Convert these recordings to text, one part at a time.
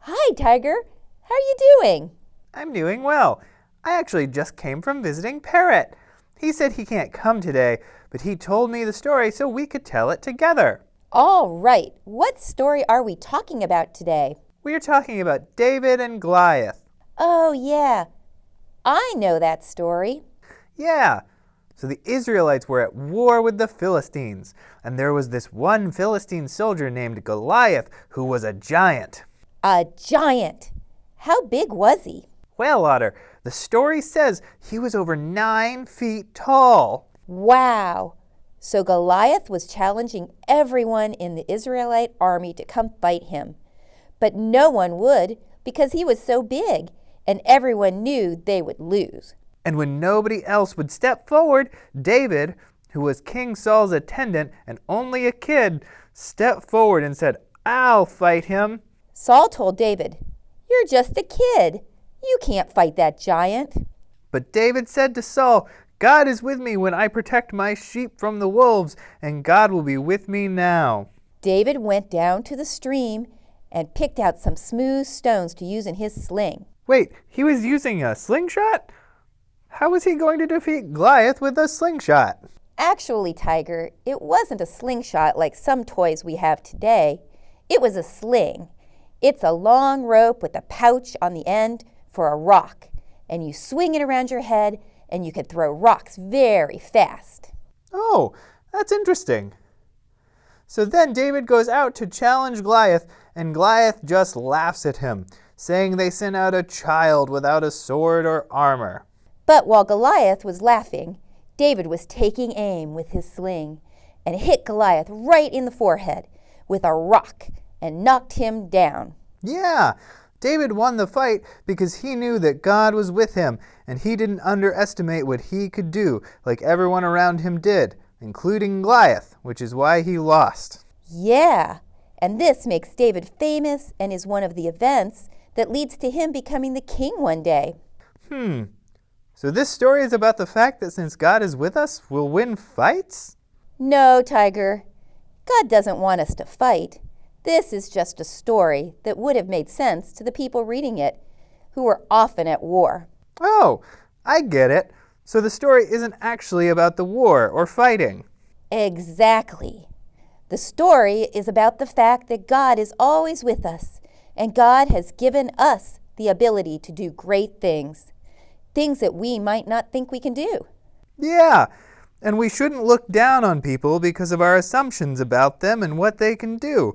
Hi, Tiger. How are you doing? I'm doing well. I actually just came from visiting Parrot. He said he can't come today, but he told me the story so we could tell it together. All right. What story are we talking about today? We are talking about David and Goliath. Oh, yeah. I know that story. Yeah. So the Israelites were at war with the Philistines, and there was this one Philistine soldier named Goliath who was a giant. A giant. How big was he? Well, Otter, the story says he was over 9 feet tall. Wow. So Goliath was challenging everyone in the Israelite army to come fight him. But no one would because he was so big, and everyone knew they would lose. And when nobody else would step forward, David, who was King Saul's attendant and only a kid, stepped forward and said, "I'll fight him." Saul told David, "You're just a kid. You can't fight that giant." But David said to Saul, "God is with me when I protect my sheep from the wolves, and God will be with me now." David went down to the stream and picked out some smooth stones to use in his sling. Wait, he was using a slingshot? How was he going to defeat Goliath with a slingshot? Actually, Tiger, it wasn't a slingshot like some toys we have today. It was a sling. It's a long rope with a pouch on the end for a rock, and you swing it around your head, and you can throw rocks very fast. Oh, that's interesting. So then David goes out to challenge Goliath, and Goliath just laughs at him, saying they sent out a child without a sword or armor. But while Goliath was laughing, David was taking aim with his sling and hit Goliath right in the forehead with a rock and knocked him down. Yeah, David won the fight because he knew that God was with him, and he didn't underestimate what he could do like everyone around him did, including Goliath, which is why he lost. Yeah, and this makes David famous and is one of the events that leads to him becoming the king one day. So this story is about the fact that since God is with us, we'll win fights? No, Tiger. God doesn't want us to fight. This is just a story that would have made sense to the people reading it, who were often at war. Oh, I get it. So the story isn't actually about the war or fighting. Exactly. The story is about the fact that God is always with us, and God has given us the ability to do great things. Things that we might not think we can do. Yeah, and we shouldn't look down on people because of our assumptions about them and what they can do.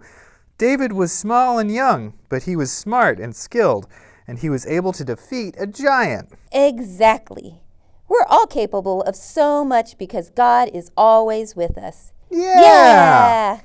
David was small and young, but he was smart and skilled, and he was able to defeat a giant. Exactly. We're all capable of so much because God is always with us. Yeah! Yeah!